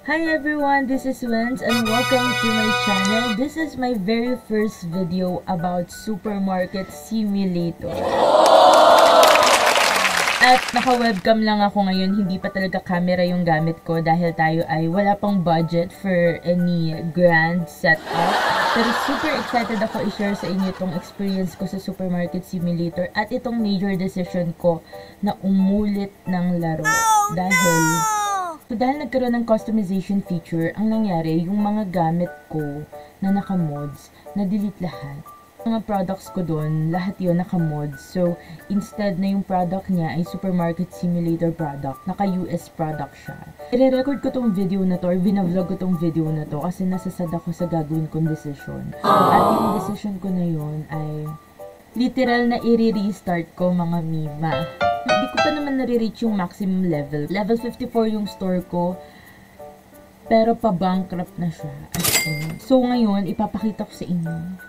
Hi everyone, this is Wenz and welcome to my channel. This is my very first video about Supermarket Simulator. At naka-webcam lang ako ngayon, hindi pa talaga camera yung gamit ko dahil tayo ay wala pang budget for any grand setup. Pero super excited ako i-share sa inyo itong experience ko sa Supermarket Simulator at itong major decision ko na umulit ng laro. Dahil nagkaroon ng customization feature, ang nangyari, yung mga gamit ko na naka-mods, na-delete lahat. Mga products ko doon, lahat yun naka-mods. So, instead na yung product niya ay Supermarket Simulator product, naka-US product siya. I-record ko tong video na to, or binavlog ko tong video na to, kasi nasasad ako sa gagawin kong decision. At yung decision ko na yun ay literal na i-restart ko, mga mima. Hindi ko pa naman nare-reach yung maximum level. Level 54 yung store ko, pero pa-bankrupt na siya. So ngayon, ipapakita ko sa inyo.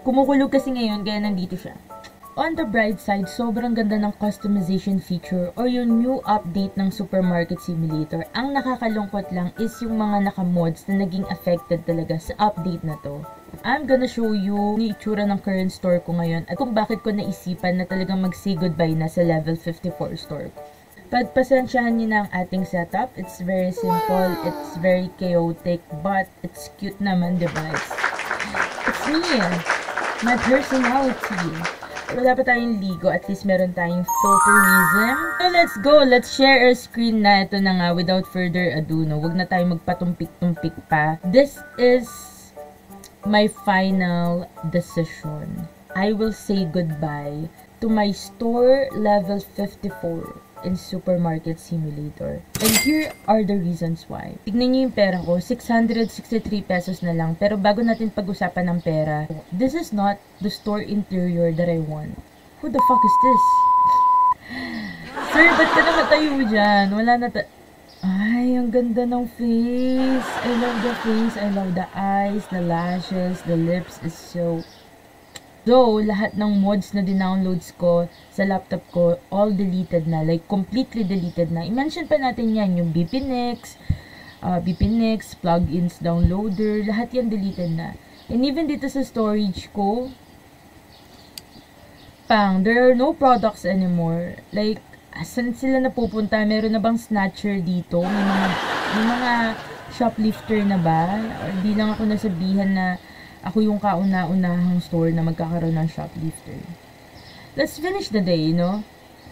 Kumukulog kasi ngayon, kaya nandito siya. On the bright side, sobrang ganda ng customization feature or yung new update ng Supermarket Simulator. Ang nakakalungkot lang is yung mga naka-mods na naging affected talaga sa update na to. I'm gonna show you yung itsura ng current store ko ngayon at kung bakit ko naisipan na talagang mag-say goodbye na sa level 54 store ko. Pagpasensyahan niyo na ang ating setup. It's very simple, it's very chaotic, but it's cute naman, diba? It's me, my personality. Wala pa tayong ligo, at least meron tayong filterism. So let's go, let's share our screen na. Ito na nga, without further ado, no? Huwag na tayong magpatumpik-tumpik pa. This is my final decision. I will say goodbye to my store level 54 in Supermarket Simulator. And here are the reasons why. Tignan niyo yung pera ko, 663 pesos na lang. Pero bago natin pag-usapan ng pera, this is not the store interior that I want. Who the fuck is this? Sir, ba't ka naman tayo dyan? Wala na Ay, ang ganda ng face. I love the face. I love the eyes, the lashes, the lips is so... So, lahat ng mods na dinownloads ko sa laptop ko, all deleted na. Like, completely deleted na. I-mention pa natin yan, yung BPNex, plugins, downloader, lahat yan deleted na. And even dito sa storage ko, there are no products anymore. Like, asan sila napupunta? Meron na bang snatcher dito? May mga shoplifter na ba? Or di lang ako nasabihan na ako yung kauna-unahang store na magkakaroon ng shoplifter. Let's finish the day, no?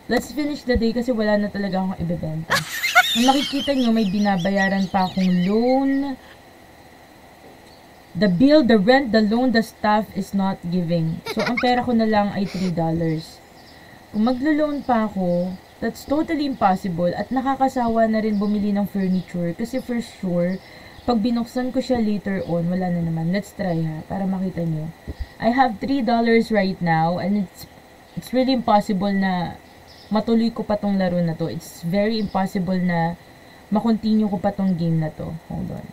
Let's finish the day kasi wala na talaga akong ibebenta. Kung makikita nyo, may binabayaran pa akong loan. The bill, the rent, the loan, the staff is not giving. So, ang pera ko na lang ay $3. Kung maglo-loan pa ako, that's totally impossible at nakakasawa na rin bumili ng furniture kasi for sure, pag binuksan ko siya later on, wala na naman. Let's try ha, para makita nyo. I have $3 right now and it's really impossible na matuloy ko pa tong laro na to. It's very impossible na makontinue ko pa tong game na to. Hold on.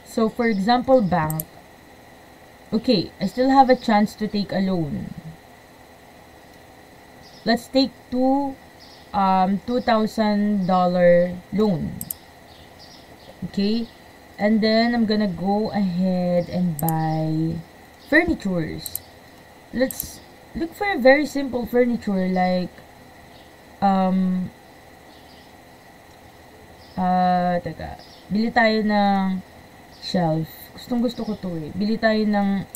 So, for example, bank. Okay, I still have a chance to take a loan. Let's take $2,000 loan. Okay, and then I'm gonna go ahead and buy furnitures. Let's look for a very simple furniture like teka, bili tayo ng shelf. Gustong-gusto ko to eh. Bili tayo ng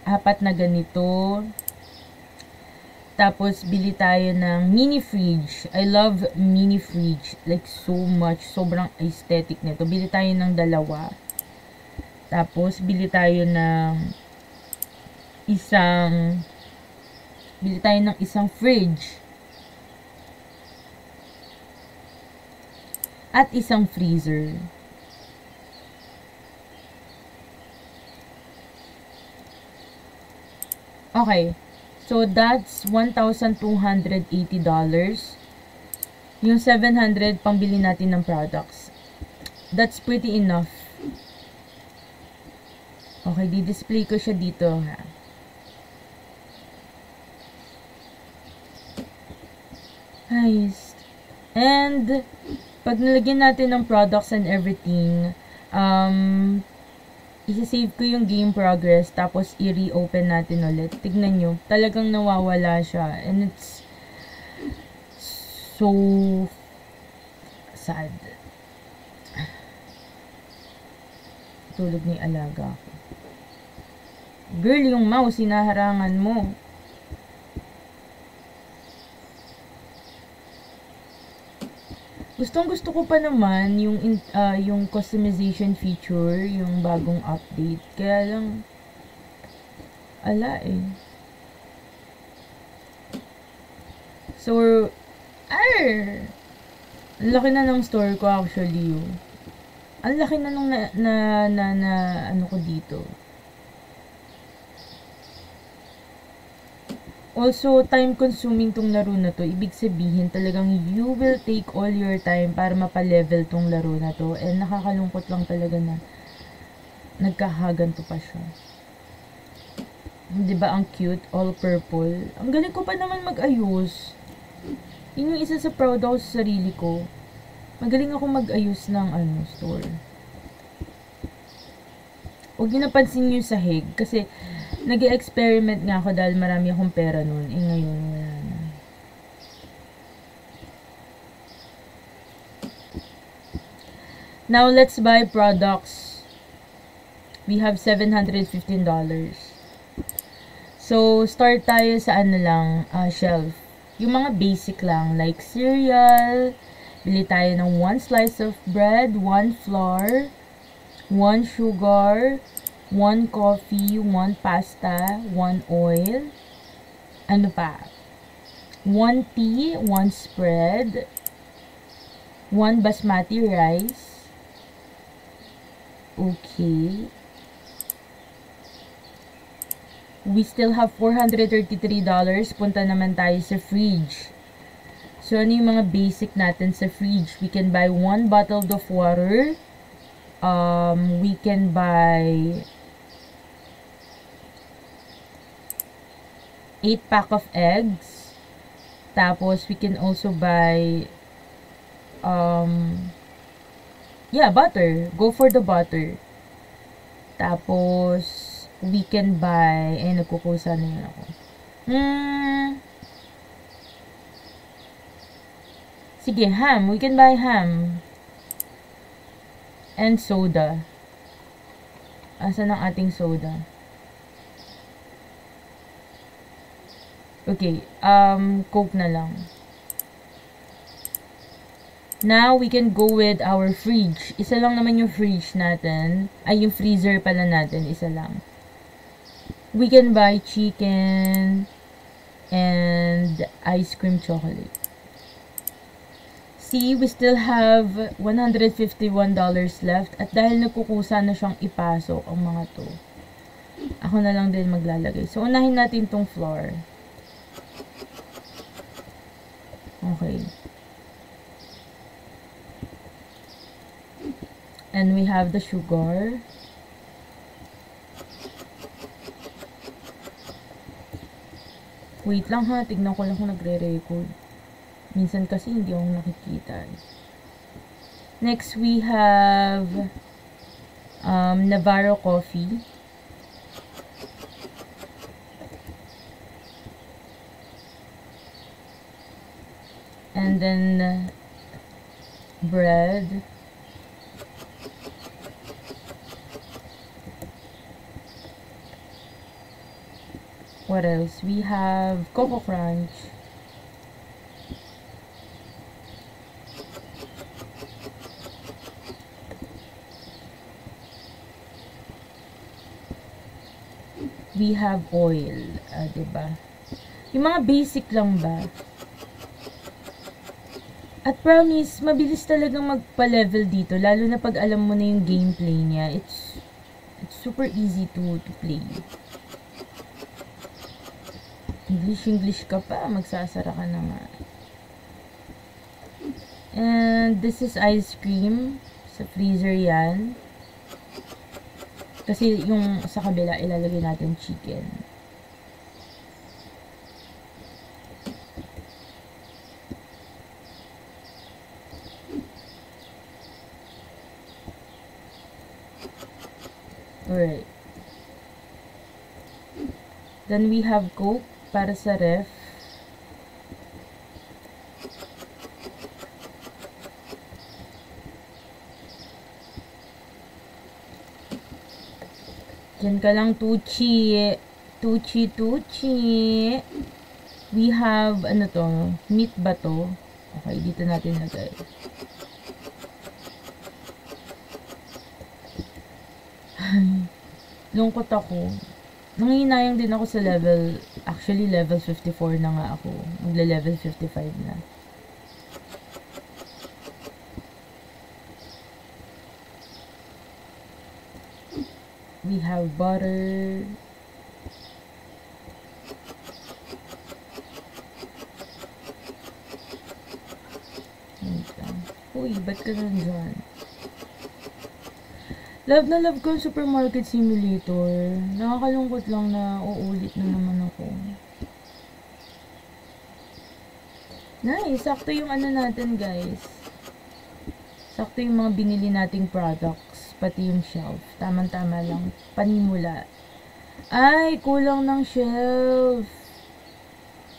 4 na ganito. Tapos, bili tayo ng mini fridge. I love mini fridge. Like, so much. Sobrang aesthetic nito. Bili tayo ng 2. Tapos, bili tayo ng isang fridge. At isang freezer. Okay. So, that's $1,280. Yung 700, pambili natin ng products. That's pretty enough. Okay, di-display ko siya dito, ha. Nice. And, pag nalagyan natin ng products and everything, isa-save ko yung game progress, tapos i-reopen natin ulit. Tignan nyo, talagang nawawala siya. And it's so sad. Tulog ni alaga ko. Girl, yung mouse, hinaharangan mo. Gusto ko pa naman yung customization feature, yung bagong update. Kaya lang, ala eh. So, ang laki na ng store ko actually. Ang laki na nung ano ko dito. Also, time-consuming tong laro na to. Ibig sabihin, talagang you will take all your time para mapa-level tong laro na to. And nakakalungkot lang talaga na nagkahaganto pa siya. Diba ang cute? All purple. Ang galing ko pa naman mag-ayos. Yun yung isa sa proud ako sa sarili ko. Magaling ako mag-ayos ng store. Huwag nyo napansin yung sahig. Kasi, nag-experiment nga ako dahil marami akong pera nun. Eh ngayon, wala na. Now, let's buy products. We have $715. So, start tayo sa shelf. Yung mga basic lang, like cereal. Bili tayo ng 1 slice of bread, 1 flour, 1 sugar, 1 coffee, 1 pasta, 1 oil, ano pa? 1 tea, 1 spread, 1 basmati rice. Okay. We still have $433. Punta naman tayo sa fridge. So, ano yung mga basic natin sa fridge? We can buy 1 bottle of water. We can buy 8 pack of eggs. Tapos, we can also buy, butter. Go for the butter. Tapos, we can buy, nagkukusa na yun ako. Sige, ham. We can buy ham. And soda. Asan ang ating soda? Okay, Coke na lang. Now, we can go with our fridge. Isa lang naman yung fridge natin. Ay, yung freezer pala natin. Isa lang. We can buy chicken and ice cream chocolate. See, we still have $151 left. At dahil nagkukusa na siyang ipasok ang mga to, ako na lang din maglalagay. So, unahin natin tong flour. Okay. And we have the sugar. Wait lang ha, tignan ko lang kung nagre-record. Minsan kasi hindi ako nakikita. Next, we have Navarro coffee. And then, bread. What else? We have Coco Crunch. We have oil. Diba? Yung mga basic lang ba? At promise, mabilis talagang magpa-level dito. Lalo na pag alam mo na yung gameplay niya. It's super easy to play. English ka pa, magsasara ka na nga. And this is ice cream. Sa freezer yan. Kasi yung sa kabila, ilalagay natin chicken. Alright. Then we have Coke para sa ref. Diyan ka lang, Tuchi. Tuchi. We have, ano to? Meat ba to? Okay, dito natin lagay. Lungkot ako. Nanginayang din ako sa level, actually level 54 na nga ako. Magle-level 55 na. We have butter. Uy, ba't ka nandyan? Love na love ko ang Supermarket Simulator. Nakakalungkot lang na uulit na naman ako. Nice! Sakto yung ano natin, guys. Sakto yung mga binili nating products. Pati yung shelf. Tama-tama lang. Panimula. Ay! Kulang ng shelf.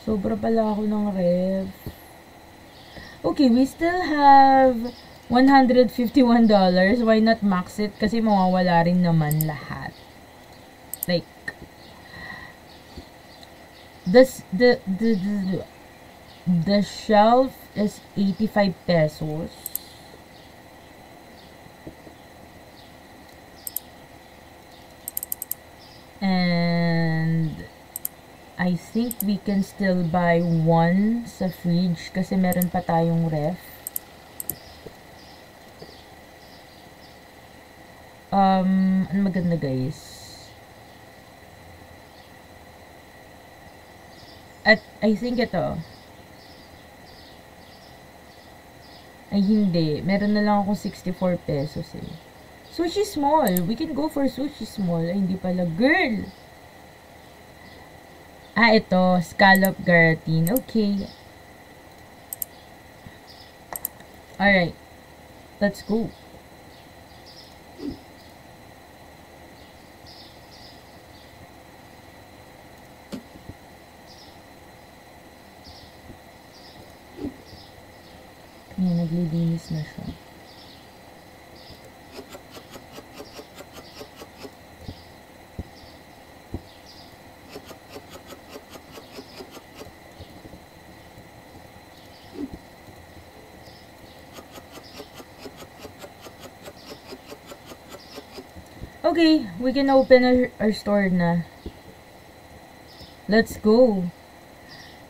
Sobra pala ako ng ref. Okay, we still have $151. Why not max it? Kasi mawawala rin naman lahat. Like, the shelf is 85 pesos. And I think we can still buy one sa fridge kasi meron pa tayong ref. Ano maganda, guys? At I think ito. Ay, hindi. Meron na lang akong 64 pesos eh. Sushi small. We can go for sushi small. Ay, hindi pala. Girl! Ah, ito. Scallop gratin. Okay. Alright. Let's go. Yan, naglilinis na siya. Okay, we can open our store na. Let's go.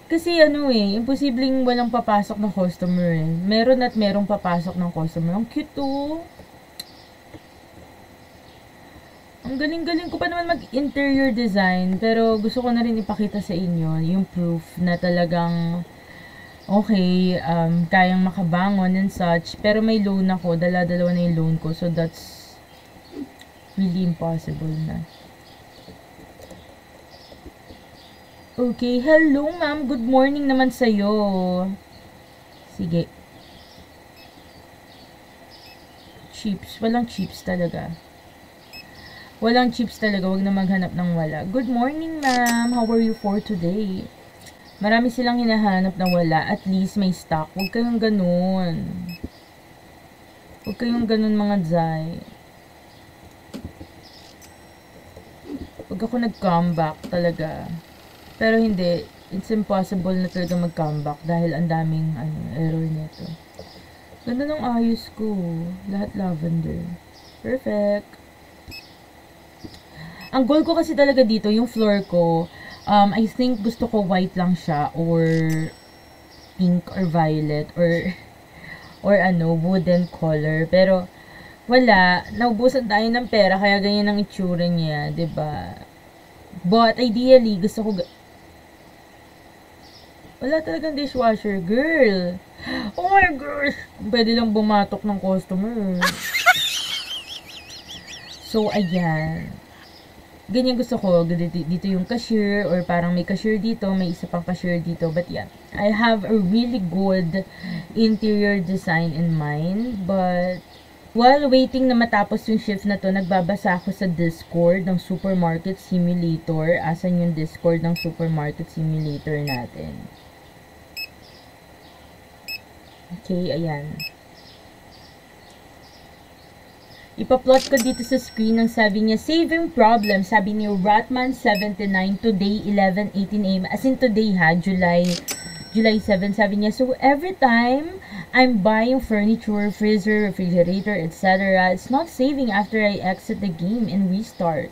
Kasi ano eh, imposibleng walang papasok ng customer eh. Meron at merong papasok ng customer. Ang cute oh. Ang galing-galing ko pa naman mag-interior design. Pero gusto ko na rin ipakita sa inyo yung proof na talagang okay, kayang makabangon and such. Pero may loan ako. Dala-dalawa na yung loan ko. So that's really impossible na. Okay, hello ma'am. Good morning naman sa'yo. Sige. Chips. Walang chips talaga. Walang chips talaga. Huwag na maghanap ng wala. Good morning ma'am. How are you for today? Marami silang hinahanap na wala. At least may stock. Huwag kayong ganun. Huwag kayong ganun mga dzay. Huwag ako nag-comeback talaga. Pero hindi, it's impossible na talaga mag-comeback dahil ang daming error nito. Ganda ng ayos ko. Lahat lavender. Perfect. Ang goal ko kasi talaga dito, yung floor ko, I think gusto ko white lang siya or pink or violet or wooden color. Pero wala, naubusan tayo ng pera kaya ganyan ang itsura niya, 'di ba? But ideally, gusto ko wala talagang dishwasher, girl. Oh my gosh. Pwede lang bumatok ng customer. So, ayan. Ganyan gusto ko. Dito yung cashier, or parang may cashier dito, may isa pang cashier dito. But yeah, I have a really good interior design in mind. But while waiting na matapos yung shift na to, nagbabasa ako sa Discord ng Supermarket Simulator. Asan yung Discord ng Supermarket Simulator natin? Okay, ayan. Ipa-plot ko dito sa screen ang sabi niya, saving problem, sabi ni Ratman79, today 11:18 AM. As in today ha, July 7, sabi niya, so every time I'm buying furniture, freezer, refrigerator, etc., it's not saving after I exit the game and restart.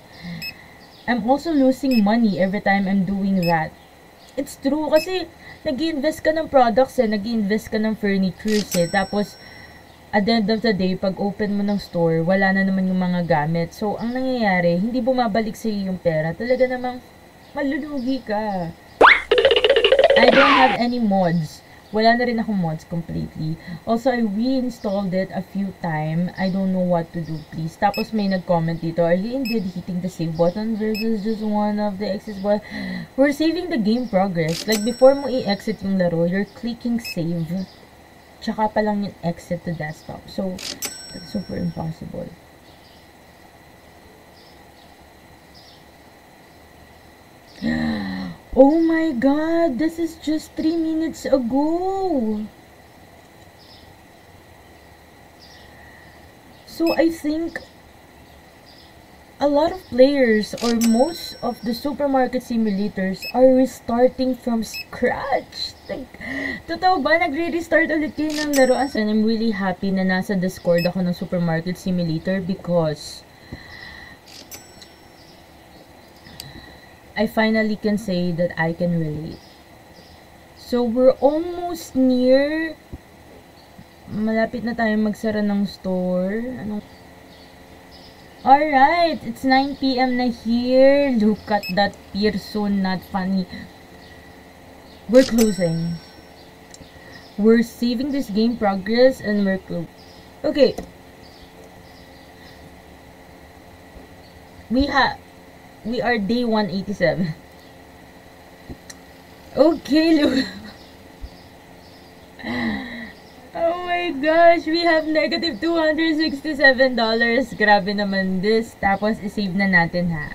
I'm also losing money every time I'm doing that. It's true, kasi nag-invest ka ng products nag-invest ka ng furnitures tapos at the end of the day, pag open mo ng store, wala na naman yung mga gamit. So, ang nangyayari, hindi bumabalik sa iyo yung pera. Talaga namang malulugi ka. I don't have any mods. Wala na rin akong mods completely. Also, I reinstalled it a few times. I don't know what to do, please. Tapos may nag-comment dito, are you indeed hitting the save button versus just one of the exit button? We're saving the game progress. Like, before mo i-exit yung laro, you're clicking save. Tsaka pa lang yung exit to desktop. So, that's super impossible. Oh my god! This is just 3 minutes ago! So, I think a lot of players or most of the supermarket simulators are restarting from scratch. Like, totoo ba? Nagre-restart ulit kayo ng laruan. And I'm really happy na nasa Discord ako ng supermarket simulator because I finally can say that I can relate. So, we're almost near. Malapit na tayo magsara ng store. Alright, it's 9 PM na here. Look at that person, not funny. We're closing. We're saving this game progress and we're closing. Okay. We are day 187. Okay, look. Oh my gosh, we have negative $267. Grabe naman this. Tapos, isave na natin ha.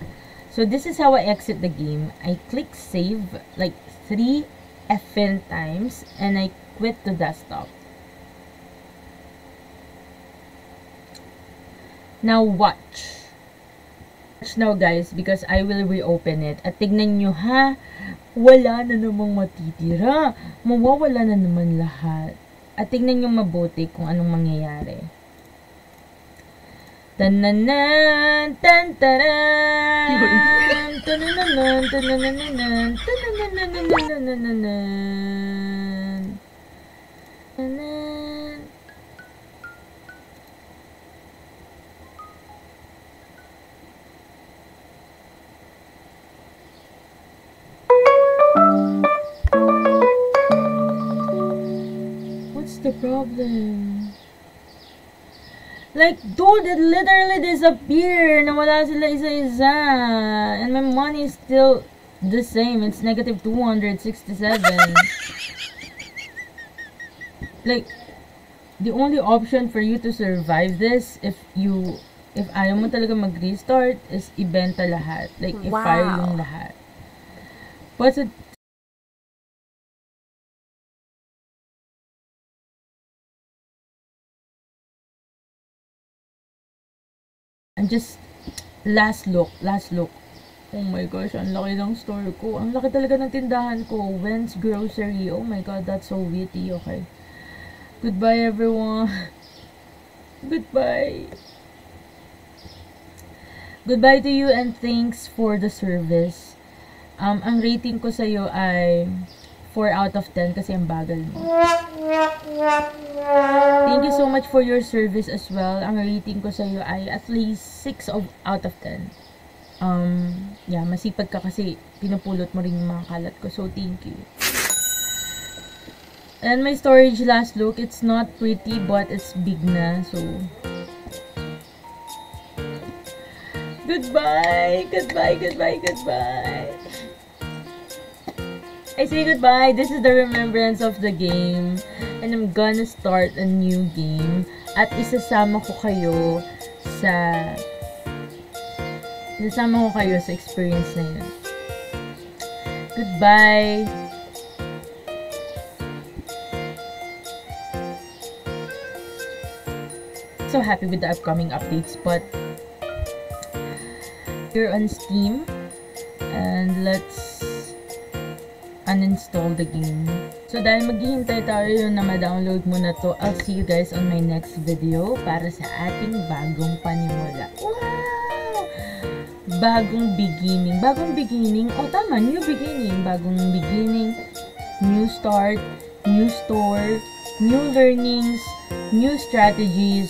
So, this is how I exit the game. I click save like 3 effing times and I quit the desktop. Now, watch. Watch now guys because I will reopen it. At tignan nyo ha, wala na namang matitira. Mawawala na naman lahat. At tignan nyo mabuti kung anong mangyayari. Tananan, tantaran, tananan, tananan, tananan, tananan. The problem. Like, dude, it literally disappeared. Nawala sila isa-isa. And my money is still the same. It's negative 267. Like, the only option for you to survive this, if ayaw mo talaga mag-restart, is ibenta lahat. Like, i-fire yung lahat. What's it? And just, last look. Oh my gosh, ang laki ng store ko. Ang laki talaga ng tindahan ko. When's Grocery. Oh my god, that's so witty. Okay. Goodbye, everyone. Goodbye. Goodbye to you and thanks for the service. Ang rating ko sa'yo ay 4 out of 10 kasi ang bagal mo. Thank you so much for your service as well. Ang rating ko sa'yo ay at least 6 out of 10. Yeah, masipag ka kasi pinupulot mo rin yung mga kalat ko. So, thank you. And my storage last look, it's not pretty but it's big na. So, Goodbye! Goodbye, goodbye, goodbye! I say goodbye. This is the remembrance of the game. And I'm gonna start a new game. At isasama ko kayo sa experience na yun. Goodbye! So happy with the upcoming updates, but you're on Steam and let's uninstall the game. So dahil maghihintay tayo na ma-download mo na to, I'll see you guys on my next video para sa ating bagong panimula. Wow! Bagong beginning. Oh tama, new beginning. Bagong beginning, new start, new store, new learnings, new strategies,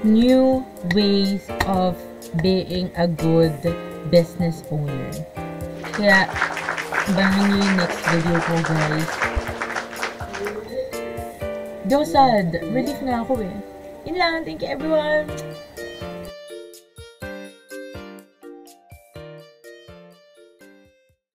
new ways of being a good business owner. Kaya, abangan nyo yung next video ko, guys. Di ako sad. Relief na ako eh. Yun lang. Thank you, everyone.